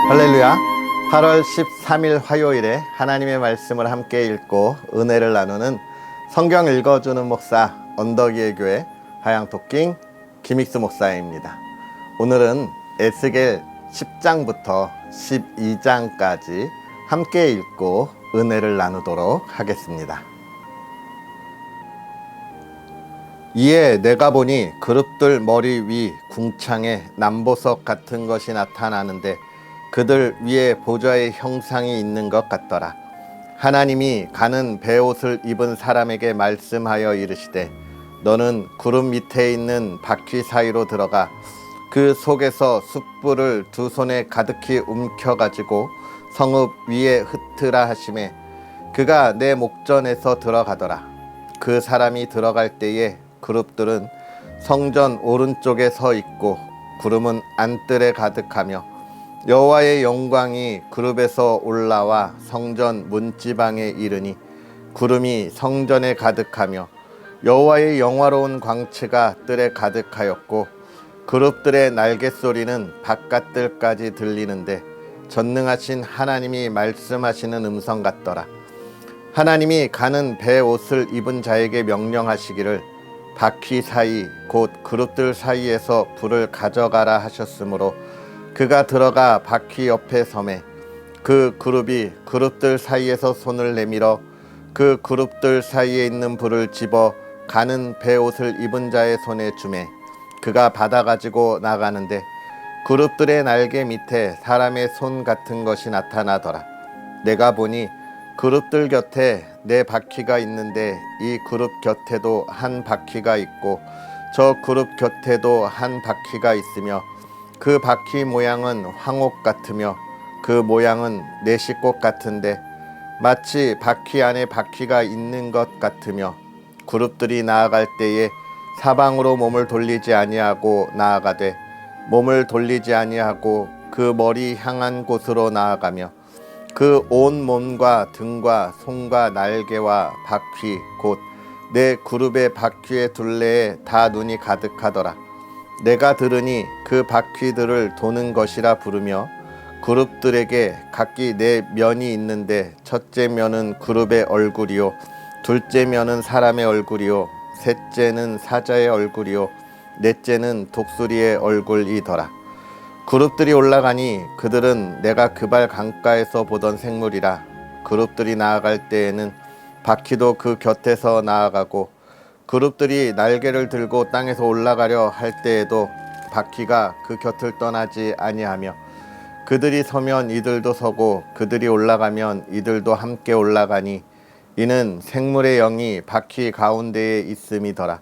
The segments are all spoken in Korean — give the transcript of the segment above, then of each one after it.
할렐루야. 8월 13일 화요일에 하나님의 말씀을 함께 읽고 은혜를 나누는 성경 읽어주는 목사 언덕이의 교회 하양토킹 김익수 목사입니다. 오늘은 에스겔 10장부터 12장까지 함께 읽고 은혜를 나누도록 하겠습니다. 이에 내가 보니 그룹들 머리 위 궁창에 남보석 같은 것이 나타나는데 그들 위에 보좌의 형상이 있는 것 같더라. 하나님이 가는 베옷을 입은 사람에게 말씀하여 이르시되 너는 구름 밑에 있는 바퀴 사이로 들어가 그 속에서 숯불을 두 손에 가득히 움켜가지고 성읍 위에 흩으라 하시매 그가 내 목전에서 들어가더라. 그 사람이 들어갈 때에 그룹들은 성전 오른쪽에 서 있고 구름은 안뜰에 가득하며 여호와의 영광이 그룹에서 올라와 성전 문지방에 이르니 구름이 성전에 가득하며 여호와의 영화로운 광채가 뜰에 가득하였고 그룹들의 날갯소리는 바깥뜰까지 들리는데 전능하신 하나님이 말씀하시는 음성 같더라. 하나님이 가는 베옷을 입은 자에게 명령하시기를 바퀴 사이 곧 그룹들 사이에서 불을 가져가라 하셨으므로 그가 들어가 바퀴 옆에 서매 그 그룹이 그룹들 사이에서 손을 내밀어 그 그룹들 사이에 있는 불을 집어 가는 베옷을 입은 자의 손에 주매 그가 받아가지고 나가는데 그룹들의 날개 밑에 사람의 손 같은 것이 나타나더라. 내가 보니 그룹들 곁에 네 바퀴가 있는데 이 그룹 곁에도 한 바퀴가 있고 저 그룹 곁에도 한 바퀴가 있으며 그 바퀴 모양은 황옥 같으며 그 모양은 내시꽃 같은데 마치 바퀴 안에 바퀴가 있는 것 같으며 그룹들이 나아갈 때에 사방으로 몸을 돌리지 아니하고 나아가되 몸을 돌리지 아니하고 그 머리 향한 곳으로 나아가며 그 온 몸과 등과 손과 날개와 바퀴 곧 내 그룹의 바퀴의 둘레에 다 눈이 가득하더라. 내가 들으니 그 바퀴들을 도는 것이라 부르며 그룹들에게 각기 네 면이 있는데 첫째 면은 그룹의 얼굴이요 둘째 면은 사람의 얼굴이요 셋째는 사자의 얼굴이요 넷째는 독수리의 얼굴이더라. 그룹들이 올라가니 그들은 내가 그발 강가에서 보던 생물이라. 그룹들이 나아갈 때에는 바퀴도 그 곁에서 나아가고 그룹들이 날개를 들고 땅에서 올라가려 할 때에도 바퀴가 그 곁을 떠나지 아니하며 그들이 서면 이들도 서고 그들이 올라가면 이들도 함께 올라가니 이는 생물의 영이 바퀴 가운데에 있음이더라.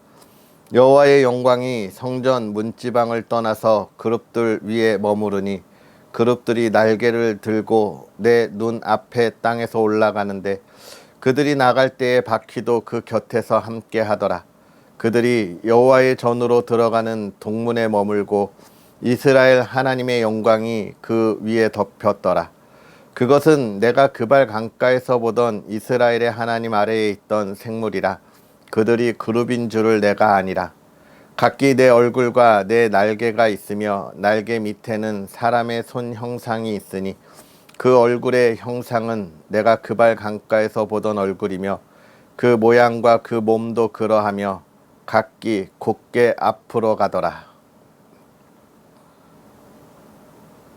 여호와의 영광이 성전 문지방을 떠나서 그룹들 위에 머무르니 그룹들이 날개를 들고 내 눈 앞에 땅에서 올라가는데 그들이 나갈 때에 바퀴도 그 곁에서 함께 하더라. 그들이 여호와의 전으로 들어가는 동문에 머물고 이스라엘 하나님의 영광이 그 위에 덮였더라. 그것은 내가 그발 강가에서 보던 이스라엘의 하나님 아래에 있던 생물이라. 그들이 그룹인 줄을 내가 아니라. 각기 내 얼굴과 내 날개가 있으며 날개 밑에는 사람의 손 형상이 있으니 그 얼굴의 형상은 내가 그발 강가에서 보던 얼굴이며 그 모양과 그 몸도 그러하며 각기 곧게 앞으로 가더라.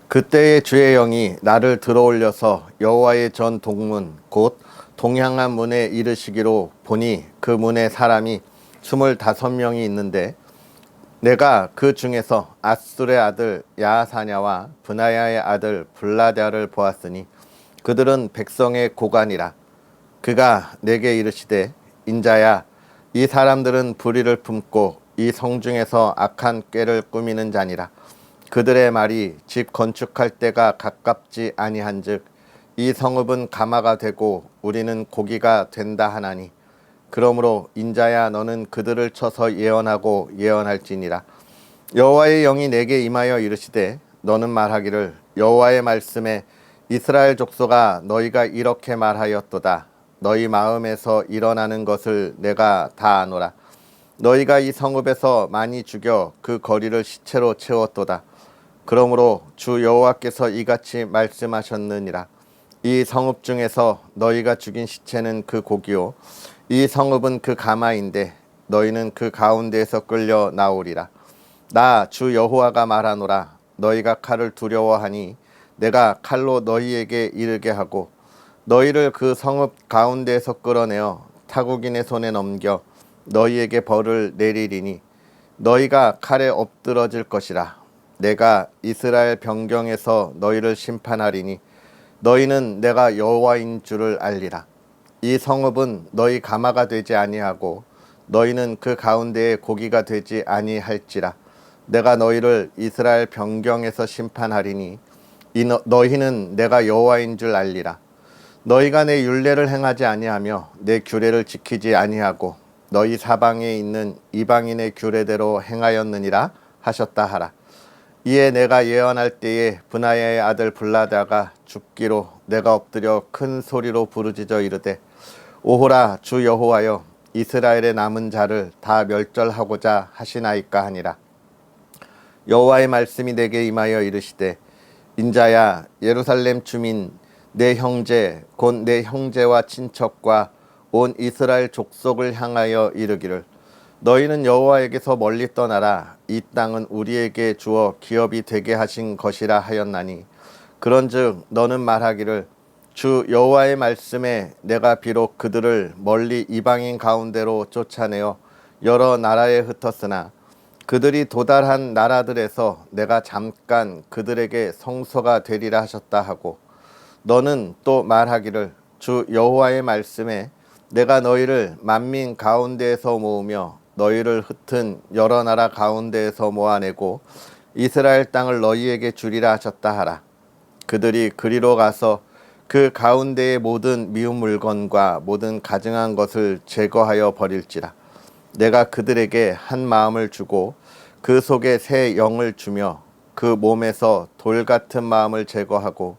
그때의 주의 영이 나를 들어올려서 여호와의 전 동문 곧 동향한 문에 이르시기로 보니 그 문에 사람이 25명이 있는데 내가 그 중에서 아술의 아들 야사냐와 브나야의 아들 블라랴를 보았으니 그들은 백성의 고관이라. 그가 내게 이르시되 인자야 이 사람들은 불의를 품고 이 성중에서 악한 꾀를 꾸미는 자니라. 그들의 말이 집 건축할 때가 가깝지 아니한즉 이 성읍은 가마가 되고 우리는 고기가 된다 하나니 그러므로 인자야 너는 그들을 쳐서 예언하고 예언할지니라. 여호와의 영이 내게 임하여 이르시되 너는 말하기를 여호와의 말씀에 이스라엘 족속아 너희가 이렇게 말하였도다. 너희 마음에서 일어나는 것을 내가 다 아노라. 너희가 이 성읍에서 많이 죽여 그 거리를 시체로 채웠도다. 그러므로 주 여호와께서 이같이 말씀하셨느니라. 이 성읍 중에서 너희가 죽인 시체는 그 고기요 이 성읍은 그 가마인데 너희는 그 가운데에서 끌려 나오리라. 나 주 여호와가 말하노라. 너희가 칼을 두려워하니 내가 칼로 너희에게 이르게 하고 너희를 그 성읍 가운데에서 끌어내어 타국인의 손에 넘겨 너희에게 벌을 내리리니 너희가 칼에 엎드러질 것이라. 내가 이스라엘 변경에서 너희를 심판하리니 너희는 내가 여호와인 줄을 알리라. 이 성읍은 너희 가마가 되지 아니하고 너희는 그 가운데에 고기가 되지 아니할지라. 내가 너희를 이스라엘 변경에서 심판하리니 너희는 내가 여호와인 줄 알리라. 너희가 내 율례를 행하지 아니하며 내 규례를 지키지 아니하고 너희 사방에 있는 이방인의 규례대로 행하였느니라 하셨다 하라. 이에 내가 예언할 때에 브나야의 아들 블라다가 죽기로 내가 엎드려 큰 소리로 부르짖어 이르되 오호라 주 여호와여 이스라엘의 남은 자를 다 멸절하고자 하시나이까 하니라. 여호와의 말씀이 내게 임하여 이르시되 인자야 예루살렘 주민 내 형제 곧 내 형제와 친척과 온 이스라엘 족속을 향하여 이르기를 너희는 여호와에게서 멀리 떠나라. 이 땅은 우리에게 주어 기업이 되게 하신 것이라 하였나니 그런즉 너는 말하기를 주 여호와의 말씀에 내가 비록 그들을 멀리 이방인 가운데로 쫓아내어 여러 나라에 흩었으나 그들이 도달한 나라들에서 내가 잠깐 그들에게 성소가 되리라 하셨다 하고 너는 또 말하기를 주 여호와의 말씀에 내가 너희를 만민 가운데에서 모으며 너희를 흩은 여러 나라 가운데에서 모아내고 이스라엘 땅을 너희에게 주리라 하셨다 하라. 그들이 그리로 가서 그 가운데의 모든 미운 물건과 모든 가증한 것을 제거하여 버릴지라. 내가 그들에게 한 마음을 주고 그 속에 새 영을 주며 그 몸에서 돌 같은 마음을 제거하고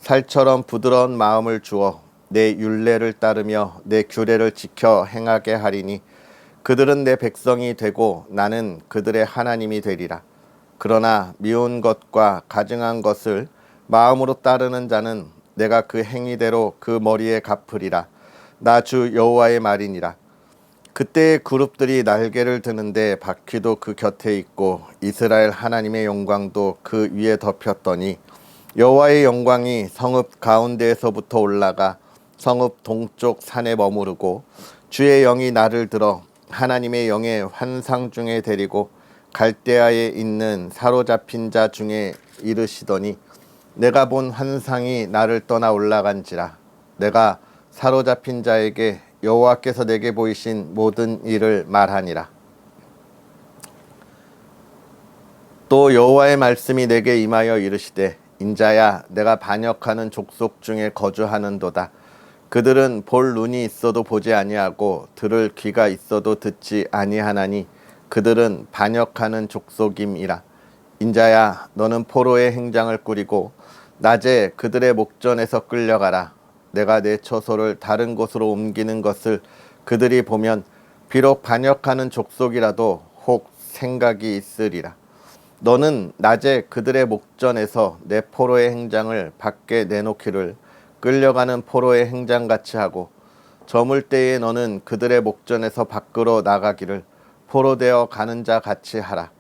살처럼 부드러운 마음을 주어 내 율례를 따르며 내 규례를 지켜 행하게 하리니 그들은 내 백성이 되고 나는 그들의 하나님이 되리라. 그러나 미운 것과 가증한 것을 마음으로 따르는 자는 내가 그 행위대로 그 머리에 갚으리라. 나 주 여호와의 말이니라. 그때의 그룹들이 날개를 드는데 바퀴도 그 곁에 있고 이스라엘 하나님의 영광도 그 위에 덮였더니 여호와의 영광이 성읍 가운데에서부터 올라가 성읍 동쪽 산에 머무르고 주의 영이 나를 들어 하나님의 영의 환상 중에 데리고 갈대아에 있는 사로잡힌 자 중에 이르시더니 내가 본 환상이 나를 떠나 올라간지라. 내가 사로잡힌 자에게 여호와께서 내게 보이신 모든 일을 말하니라. 또 여호와의 말씀이 내게 임하여 이르시되 인자야 내가 반역하는 족속 중에 거주하는도다. 그들은 볼 눈이 있어도 보지 아니하고 들을 귀가 있어도 듣지 아니하나니 그들은 반역하는 족속임이라. 인자야 너는 포로의 행장을 꾸리고 낮에 그들의 목전에서 끌려가라. 내가 내 처소를 다른 곳으로 옮기는 것을 그들이 보면 비록 반역하는 족속이라도 혹 생각이 있으리라. 너는 낮에 그들의 목전에서 내 포로의 행장을 밖에 내놓기를 끌려가는 포로의 행장같이 하고 저물 때에 너는 그들의 목전에서 밖으로 나가기를 포로되어 가는 자 같이 하라.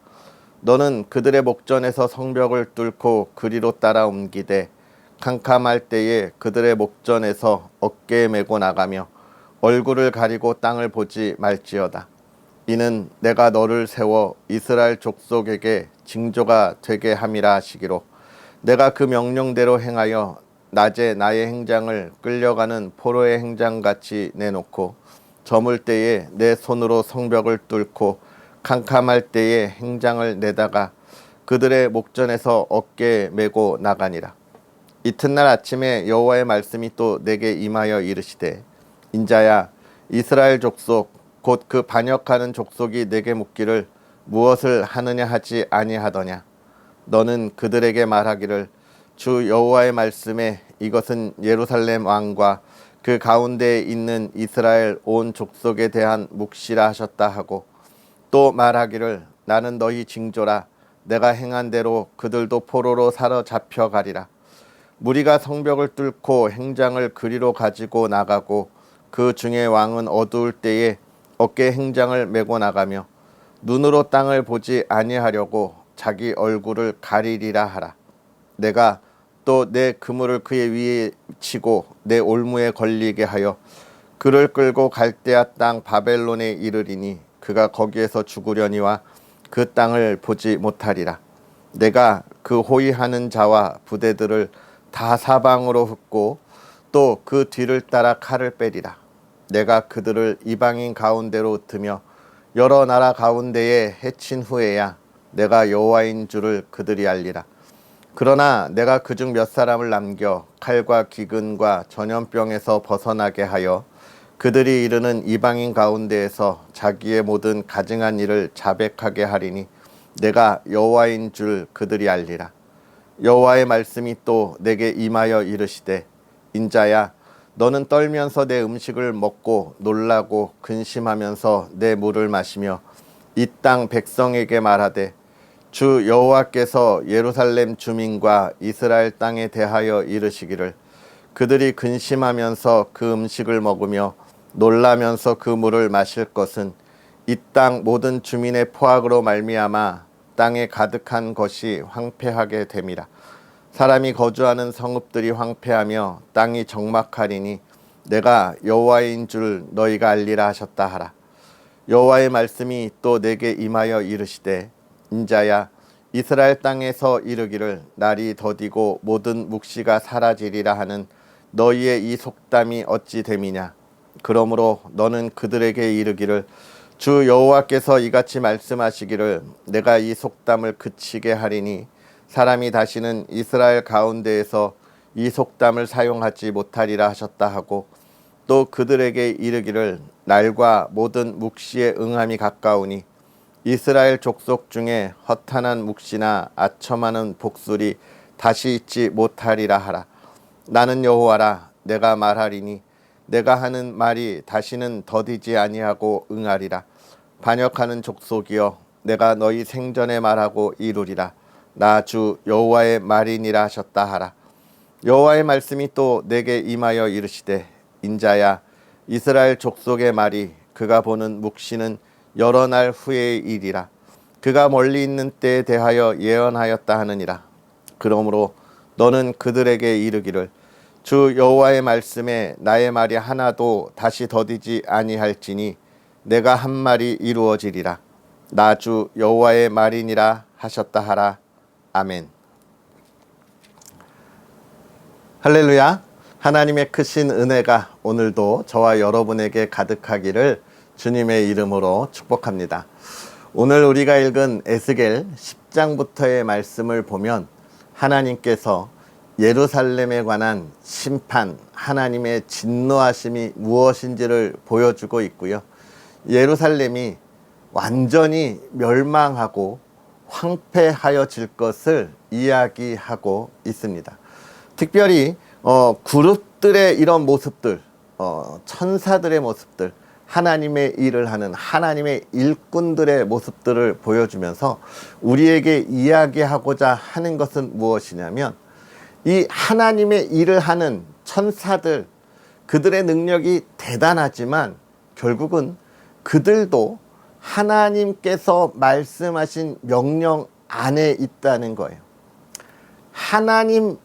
너는 그들의 목전에서 성벽을 뚫고 그리로 따라 옮기되 캄캄할 때에 그들의 목전에서 어깨에 메고 나가며 얼굴을 가리고 땅을 보지 말지어다. 이는 내가 너를 세워 이스라엘 족속에게 징조가 되게 함이라 하시기로 내가 그 명령대로 행하여 낮에 나의 행장을 끌려가는 포로의 행장같이 내놓고 저물 때에 내 손으로 성벽을 뚫고 캄캄할 때에 행장을 내다가 그들의 목전에서 어깨에 메고 나가니라. 이튿날 아침에 여호와의 말씀이 또 내게 임하여 이르시되 인자야 이스라엘 족속 곧 그 반역하는 족속이 내게 묻기를 무엇을 하느냐 하지 아니하더냐. 너는 그들에게 말하기를 주 여호와의 말씀에 이것은 예루살렘 왕과 그 가운데에 있는 이스라엘 온 족속에 대한 묵시라 하셨다 하고 또 말하기를 나는 너희 징조라. 내가 행한 대로 그들도 포로로 사로잡혀 가리라. 무리가 성벽을 뚫고 행장을 그리로 가지고 나가고 그 중에 왕은 어두울 때에 어깨에 행장을 메고 나가며 눈으로 땅을 보지 아니하려고 자기 얼굴을 가리리라 하라. 내가 또 내 그물을 그의 위에 치고 내 올무에 걸리게 하여 그를 끌고 갈대아 땅 바벨론에 이르리니 그가 거기에서 죽으려니와 그 땅을 보지 못하리라. 내가 그 호위하는 자와 부대들을 다 사방으로 흩고 또 그 뒤를 따라 칼을 빼리라. 내가 그들을 이방인 가운데로 흩으며 여러 나라 가운데에 해친 후에야 내가 여호와인 줄을 그들이 알리라. 그러나 내가 그중 몇 사람을 남겨 칼과 기근과 전염병에서 벗어나게 하여 그들이 이르는 이방인 가운데에서 자기의 모든 가증한 일을 자백하게 하리니 내가 여호와인 줄 그들이 알리라. 여호와의 말씀이 또 내게 임하여 이르시되 인자야 너는 떨면서 내 음식을 먹고 놀라고 근심하면서 내 물을 마시며 이 땅 백성에게 말하되 주 여호와께서 예루살렘 주민과 이스라엘 땅에 대하여 이르시기를 그들이 근심하면서 그 음식을 먹으며 놀라면서 그 물을 마실 것은 이 땅 모든 주민의 포악으로 말미암아 땅에 가득한 것이 황폐하게 됨이라. 사람이 거주하는 성읍들이 황폐하며 땅이 적막하리니 내가 여호와인 줄 너희가 알리라 하셨다 하라. 여호와의 말씀이 또 내게 임하여 이르시되 인자야 이스라엘 땅에서 이르기를 날이 더디고 모든 묵시가 사라지리라 하는 너희의 이 속담이 어찌 됨이냐. 그러므로 너는 그들에게 이르기를 주 여호와께서 이같이 말씀하시기를 내가 이 속담을 그치게 하리니 사람이 다시는 이스라엘 가운데에서 이 속담을 사용하지 못하리라 하셨다 하고 또 그들에게 이르기를 날과 모든 묵시의 응함이 가까우니 이스라엘 족속 중에 허탄한 묵시나 아첨하는 복술이 다시 있지 못하리라 하라. 나는 여호와라. 내가 말하리니 내가 하는 말이 다시는 더디지 아니하고 응하리라. 반역하는 족속이여 내가 너희 생전에 말하고 이루리라. 나 주 여호와의 말이니라 하셨다 하라. 여호와의 말씀이 또 내게 임하여 이르시되 인자야 이스라엘 족속의 말이 그가 보는 묵시는 여러 날 후의 일이라. 그가 멀리 있는 때에 대하여 예언하였다 하느니라. 그러므로 너는 그들에게 이르기를 주 여호와의 말씀에 나의 말이 하나도 다시 더디지 아니할지니 내가 한 말이 이루어지리라. 나 주 여호와의 말이니라 하셨다 하라. 아멘. 할렐루야. 하나님의 크신 은혜가 오늘도 저와 여러분에게 가득하기를 주님의 이름으로 축복합니다. 오늘 우리가 읽은 에스겔 10장부터의 말씀을 보면 하나님께서 예루살렘에 관한 심판, 하나님의 진노하심이 무엇인지를 보여주고 있고요. 예루살렘이 완전히 멸망하고 황폐하여질 것을 이야기하고 있습니다. 특별히 그룹들의 이런 모습들, 천사들의 모습들, 하나님의 일을 하는 하나님의 일꾼들의 모습들을 보여주면서 우리에게 이야기하고자 하는 것은 무엇이냐면 이 하나님의 일을 하는 천사들, 그들의 능력이 대단하지만 결국은 그들도 하나님께서 말씀하신 명령 안에 있다는 거예요. 하나님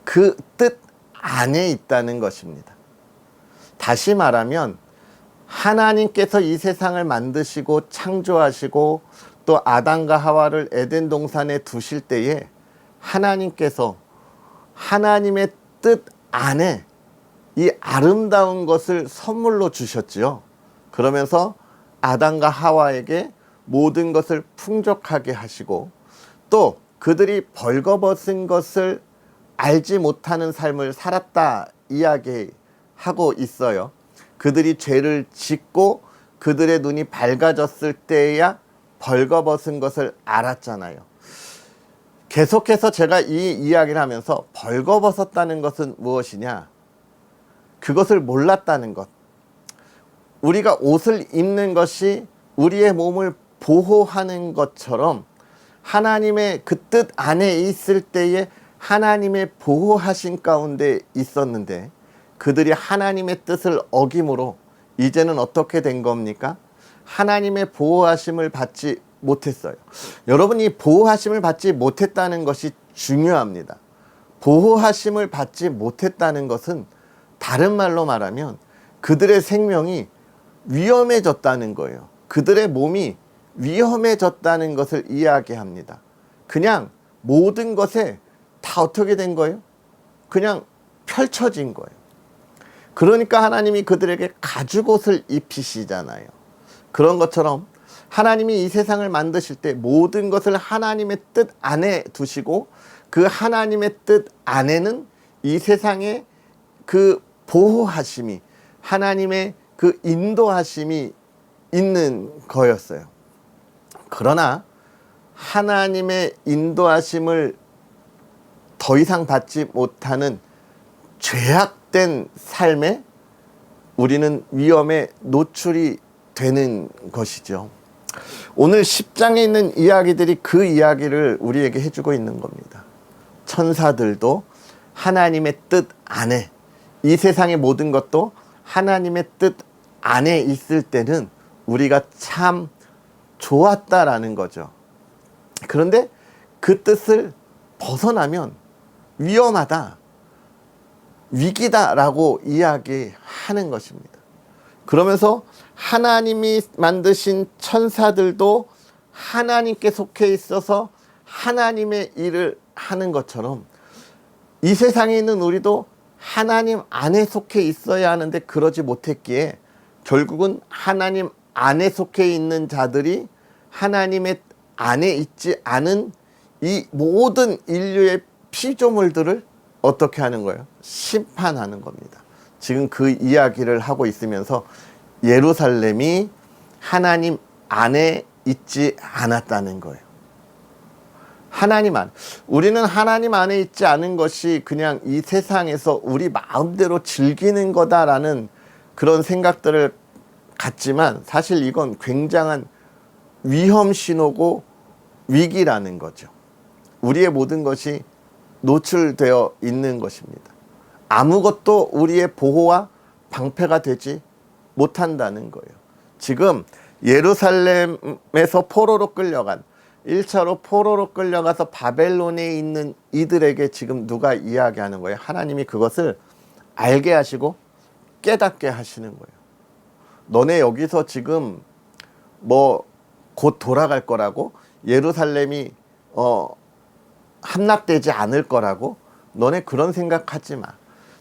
그 뜻 안에 있다는 것입니다. 다시 말하면 하나님께서 이 세상을 만드시고 창조하시고 또 아담과 하와를 에덴 동산에 두실 때에 하나님께서 하나님의 뜻 안에 이 아름다운 것을 선물로 주셨지요. 그러면서 아담과 하와에게 모든 것을 풍족하게 하시고 또 그들이 벌거벗은 것을 알지 못하는 삶을 살았다 이야기하고 있어요. 그들이 죄를 짓고 그들의 눈이 밝아졌을 때야 벌거벗은 것을 알았잖아요. 계속해서 제가 이 이야기를 하면서 벌거벗었다는 것은 무엇이냐? 그것을 몰랐다는 것. 우리가 옷을 입는 것이 우리의 몸을 보호하는 것처럼 하나님의 그 뜻 안에 있을 때에 하나님의 보호하신 가운데 있었는데 그들이 하나님의 뜻을 어김으로 이제는 어떻게 된 겁니까? 하나님의 보호하심을 받지 못했어요. 여러분, 이 보호하심을 받지 못했다는 것이 중요합니다. 보호하심을 받지 못했다는 것은 다른 말로 말하면 그들의 생명이 위험해졌다는 거예요. 그들의 몸이 위험해졌다는 것을 이야기합니다. 그냥 모든 것에 다 어떻게 된 거예요? 그냥 펼쳐진 거예요. 그러니까 하나님이 그들에게 가죽옷을 입히시잖아요. 그런 것처럼 하나님이 이 세상을 만드실 때 모든 것을 하나님의 뜻 안에 두시고 그 하나님의 뜻 안에는 이 세상의 그 보호하심이, 하나님의 그 인도하심이 있는 거였어요. 그러나 하나님의 인도하심을 더 이상 받지 못하는 죄악된 삶에 우리는 위험에 노출이 되는 것이죠. 오늘 10장에 있는 이야기들이 그 이야기를 우리에게 해주고 있는 겁니다. 천사들도 하나님의 뜻 안에, 이 세상의 모든 것도 하나님의 뜻 안에 있을 때는 우리가 참 좋았다라는 거죠. 그런데 그 뜻을 벗어나면 위험하다, 위기다라고 이야기하는 것입니다. 그러면서 하나님이 만드신 천사들도 하나님께 속해 있어서 하나님의 일을 하는 것처럼 이 세상에 있는 우리도 하나님 안에 속해 있어야 하는데 그러지 못했기에 결국은 하나님 안에 속해 있는 자들이 하나님의 안에 있지 않은 이 모든 인류의 피조물들을 어떻게 하는 거예요? 심판하는 겁니다. 지금 그 이야기를 하고 있으면서 예루살렘이 하나님 안에 있지 않았다는 거예요. 하나님 안. 우리는 하나님 안에 있지 않은 것이 그냥 이 세상에서 우리 마음대로 즐기는 거다라는 그런 생각들을 갖지만 사실 이건 굉장한 위험 신호고 위기라는 거죠. 우리의 모든 것이 노출되어 있는 것입니다. 아무것도 우리의 보호와 방패가 되지 못한다는 거예요. 지금 예루살렘에서 포로로 끌려간 1차로 포로로 끌려가서 바벨론에 있는 이들에게 지금 누가 이야기하는 거예요? 하나님이 그것을 알게 하시고 깨닫게 하시는 거예요. 너네 여기서 지금 뭐 곧 돌아갈 거라고, 예루살렘이 함락되지 않을 거라고, 너네 그런 생각하지 마.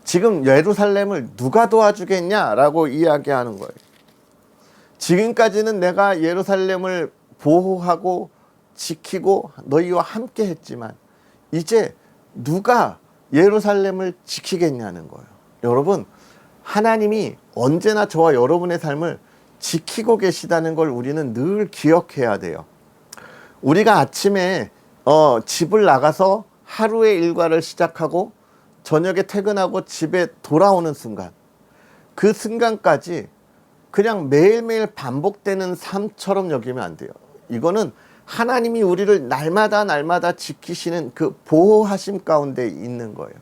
지금 예루살렘을 누가 도와주겠냐라고 이야기하는 거예요. 지금까지는 내가 예루살렘을 보호하고 지키고 너희와 함께 했지만 이제 누가 예루살렘을 지키겠냐는 거예요. 여러분, 하나님이 언제나 저와 여러분의 삶을 지키고 계시다는 걸 우리는 늘 기억해야 돼요. 우리가 아침에 집을 나가서 하루의 일과를 시작하고 저녁에 퇴근하고 집에 돌아오는 순간, 그 순간까지 그냥 매일매일 반복되는 삶처럼 여기면 안 돼요. 이거는 하나님이 우리를 날마다 날마다 지키시는 그 보호하심 가운데 있는 거예요.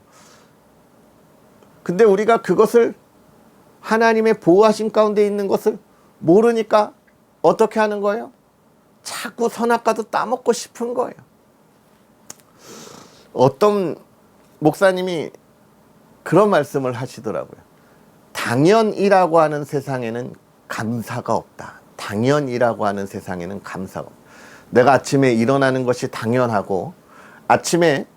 근데 우리가 그것을, 하나님의 보호하심 가운데 있는 것을 모르니까 어떻게 하는 거예요? 자꾸 선악과도 따먹고 싶은 거예요. 어떤 목사님이 그런 말씀을 하시더라고요. 당연이라고 하는 세상에는 감사가 없다. 당연이라고 하는 세상에는 감사가 없다. 내가 아침에 일어나는 것이 당연하고, 아침에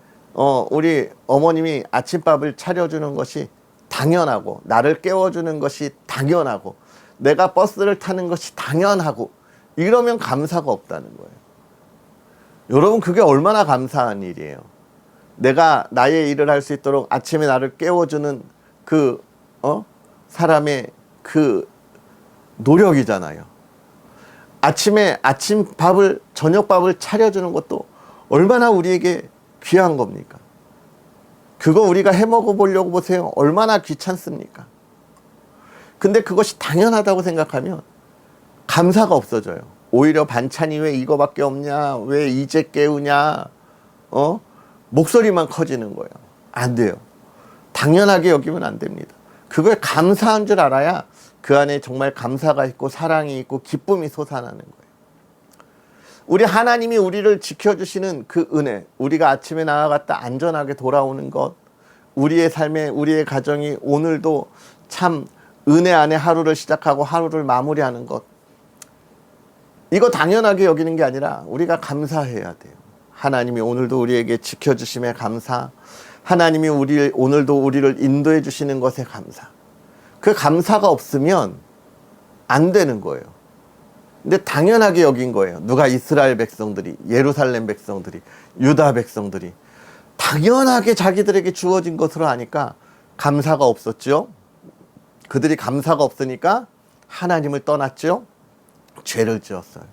우리 어머님이 아침밥을 차려주는 것이 당연하고, 나를 깨워주는 것이 당연하고, 내가 버스를 타는 것이 당연하고, 이러면 감사가 없다는 거예요. 여러분, 그게 얼마나 감사한 일이에요. 내가 나의 일을 할 수 있도록 아침에 나를 깨워주는 그 사람의 그 노력이잖아요. 아침에 아침밥을, 저녁밥을 차려주는 것도 얼마나 우리에게 귀한 겁니까? 그거 우리가 해먹어 보려고 보세요. 얼마나 귀찮습니까? 근데 그것이 당연하다고 생각하면 감사가 없어져요. 오히려 반찬이 왜 이거밖에 없냐, 왜 이제 깨우냐, 목소리만 커지는 거예요. 안 돼요. 당연하게 여기면 안 됩니다. 그거에 감사한 줄 알아야 그 안에 정말 감사가 있고 사랑이 있고 기쁨이 솟아나는 거예요. 우리 하나님이 우리를 지켜주시는 그 은혜, 우리가 아침에 나아갔다 안전하게 돌아오는 것, 우리의 삶에 우리의 가정이 오늘도 참 은혜 안에 하루를 시작하고 하루를 마무리하는 것, 이거 당연하게 여기는 게 아니라 우리가 감사해야 돼요. 하나님이 오늘도 우리에게 지켜주심에 감사, 하나님이 오늘도 우리를 인도해 주시는 것에 감사. 그 감사가 없으면 안 되는 거예요. 근데 당연하게 여긴 거예요. 누가 이스라엘 백성들이, 예루살렘 백성들이, 유다 백성들이 당연하게 자기들에게 주어진 것으로 하니까 감사가 없었죠. 그들이 감사가 없으니까 하나님을 떠났죠. 죄를 지었어요.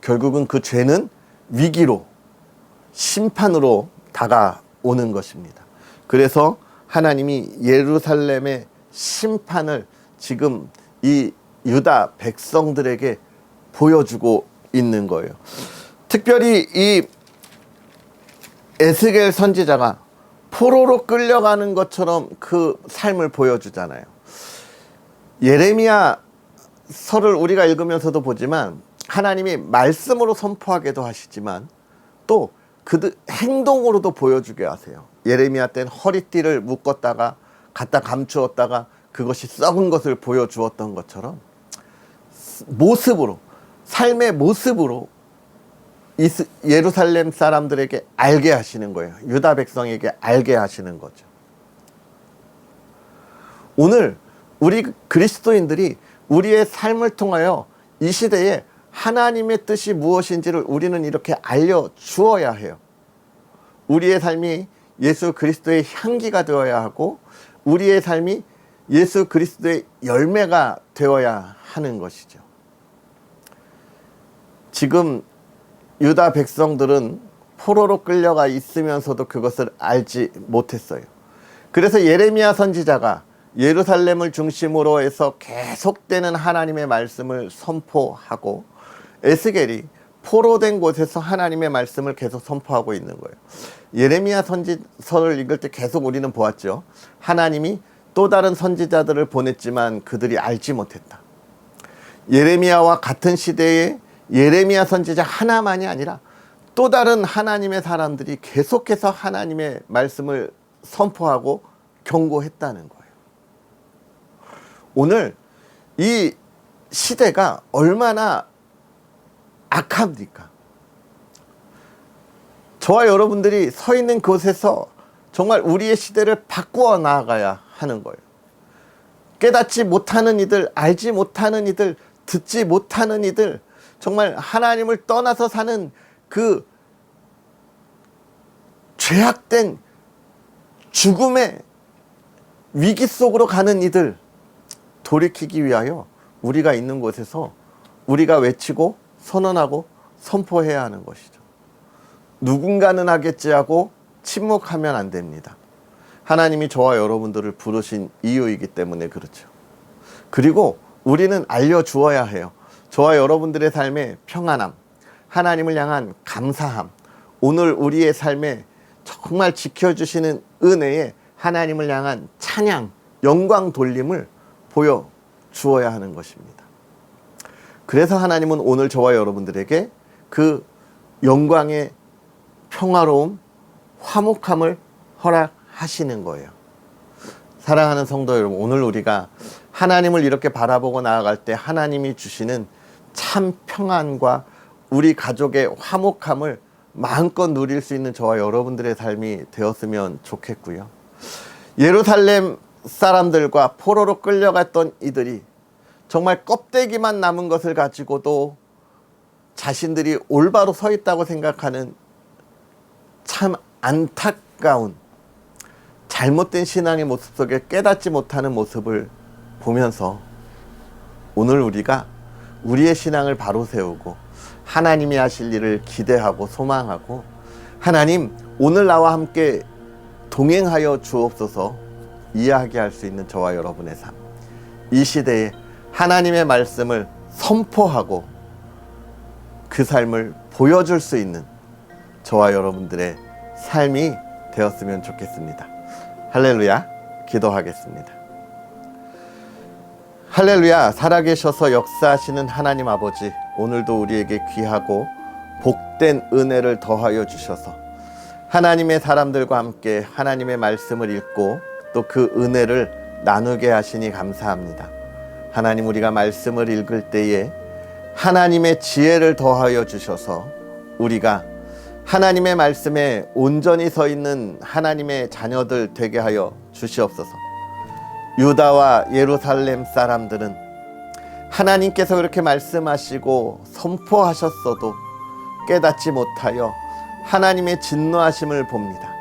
결국은 그 죄는 위기로, 심판으로 다가오는 것입니다. 그래서 하나님이 예루살렘의 심판을 지금 이 유다 백성들에게 보여주고 있는 거예요. 특별히 이 에스겔 선지자가 포로로 끌려가는 것처럼 그 삶을 보여주잖아요. 예레미야 서를 우리가 읽으면서도 보지만 하나님이 말씀으로 선포하게도 하시지만 또 그들 행동으로도 보여주게 하세요. 예레미야 때는 허리띠를 묶었다가 갖다 감추었다가 그것이 썩은 것을 보여주었던 것처럼 모습으로, 삶의 모습으로 예루살렘 사람들에게 알게 하시는 거예요. 유다 백성에게 알게 하시는 거죠. 오늘 우리 그리스도인들이 우리의 삶을 통하여 이 시대에 하나님의 뜻이 무엇인지를 우리는 이렇게 알려주어야 해요. 우리의 삶이 예수 그리스도의 향기가 되어야 하고 우리의 삶이 예수 그리스도의 열매가 되어야 하는 것이죠. 지금 유다 백성들은 포로로 끌려가 있으면서도 그것을 알지 못했어요. 그래서 예레미야 선지자가 예루살렘을 중심으로 해서 계속되는 하나님의 말씀을 선포하고 에스겔이 포로된 곳에서 하나님의 말씀을 계속 선포하고 있는 거예요. 예레미야 선지서를 읽을 때 계속 우리는 보았죠. 하나님이 또 다른 선지자들을 보냈지만 그들이 알지 못했다. 예레미야와 같은 시대에 예레미야 선지자 하나만이 아니라 또 다른 하나님의 사람들이 계속해서 하나님의 말씀을 선포하고 경고했다는 거예요. 오늘 이 시대가 얼마나 악합니까? 저와 여러분들이 서 있는 곳에서 정말 우리의 시대를 바꾸어 나아가야 하는 거예요. 깨닫지 못하는 이들, 알지 못하는 이들, 듣지 못하는 이들, 정말 하나님을 떠나서 사는 그 죄악된 죽음의 위기 속으로 가는 이들 돌이키기 위하여 우리가 있는 곳에서 우리가 외치고 선언하고 선포해야 하는 것이죠. 누군가는 하겠지 하고 침묵하면 안 됩니다. 하나님이 저와 여러분들을 부르신 이유이기 때문에 그렇죠. 그리고 우리는 알려주어야 해요. 저와 여러분들의 삶의 평안함, 하나님을 향한 감사함, 오늘 우리의 삶에 정말 지켜주시는 은혜에 하나님을 향한 찬양, 영광 돌림을 보여주어야 하는 것입니다. 그래서 하나님은 오늘 저와 여러분들에게 그 영광의 평화로움, 화목함을 허락하시는 거예요. 사랑하는 성도 여러분, 오늘 우리가 하나님을 이렇게 바라보고 나아갈 때 하나님이 주시는 참 평안과 우리 가족의 화목함을 마음껏 누릴 수 있는 저와 여러분들의 삶이 되었으면 좋겠고요. 예루살렘 사람들과 포로로 끌려갔던 이들이 정말 껍데기만 남은 것을 가지고도 자신들이 올바로 서 있다고 생각하는 참 안타까운 잘못된 신앙의 모습 속에 깨닫지 못하는 모습을 보면서 오늘 우리가 우리의 신앙을 바로 세우고 하나님이 하실 일을 기대하고 소망하고 하나님 오늘 나와 함께 동행하여 주옵소서 이야기할 수 있는 저와 여러분의 삶, 이 시대에 하나님의 말씀을 선포하고 그 삶을 보여줄 수 있는 저와 여러분들의 삶이 되었으면 좋겠습니다. 할렐루야. 기도하겠습니다. 할렐루야. 살아계셔서 역사하시는 하나님 아버지, 오늘도 우리에게 귀하고 복된 은혜를 더하여 주셔서 하나님의 사람들과 함께 하나님의 말씀을 읽고 또 그 은혜를 나누게 하시니 감사합니다. 하나님, 우리가 말씀을 읽을 때에 하나님의 지혜를 더하여 주셔서 우리가 하나님의 말씀에 온전히 서 있는 하나님의 자녀들 되게 하여 주시옵소서. 유다와 예루살렘 사람들은 하나님께서 그렇게 말씀하시고 선포하셨어도 깨닫지 못하여 하나님의 진노하심을 봅니다.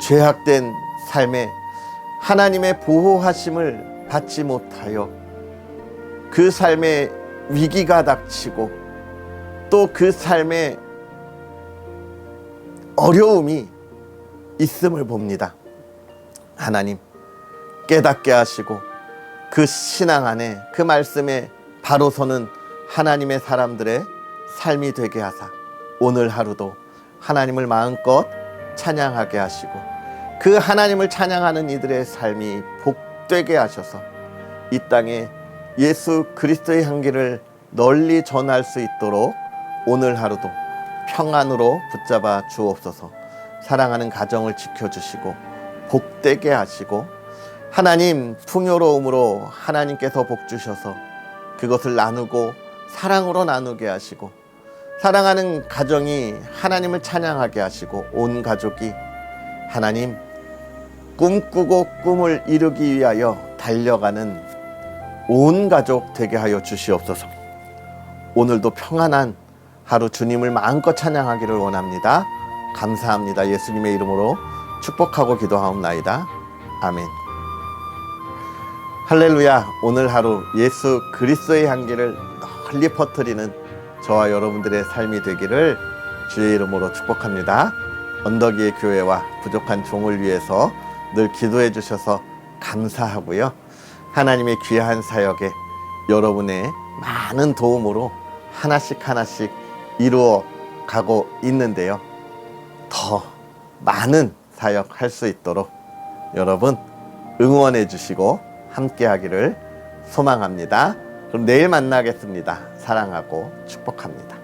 죄악된 삶에 하나님의 보호하심을 받지 못하여 그 삶에 위기가 닥치고 또 그 삶에 어려움이 있음을 봅니다. 하나님, 깨닫게 하시고 그 신앙 안에 그 말씀에 바로 서는 하나님의 사람들의 삶이 되게 하사 오늘 하루도 하나님을 마음껏 찬양하게 하시고 그 하나님을 찬양하는 이들의 삶이 복되게 하셔서 이 땅에 예수 그리스도의 향기를 널리 전할 수 있도록 오늘 하루도 평안으로 붙잡아 주옵소서. 사랑하는 가정을 지켜주시고 복되게 하시고 하나님, 풍요로움으로 하나님께서 복 주셔서 그것을 나누고 사랑으로 나누게 하시고 사랑하는 가정이 하나님을 찬양하게 하시고 온 가족이 하나님 꿈꾸고 꿈을 이루기 위하여 달려가는 온 가족 되게 하여 주시옵소서. 오늘도 평안한 하루 주님을 마음껏 찬양하기를 원합니다. 감사합니다. 예수님의 이름으로 축복하고 기도하옵나이다. 아멘. 할렐루야. 오늘 하루 예수 그리스도의 향기를 널리 퍼뜨리는 저와 여러분들의 삶이 되기를 주의 이름으로 축복합니다. 언덕 위의 교회와 부족한 종을 위해서 늘 기도해 주셔서 감사하고요. 하나님의 귀한 사역에 여러분의 많은 도움으로 하나씩 이루어 가고 있는데요. 더 많은 사역할 수 있도록 여러분 응원해 주시고 함께 하기를 소망합니다. 그럼 내일 만나겠습니다. 사랑하고 축복합니다.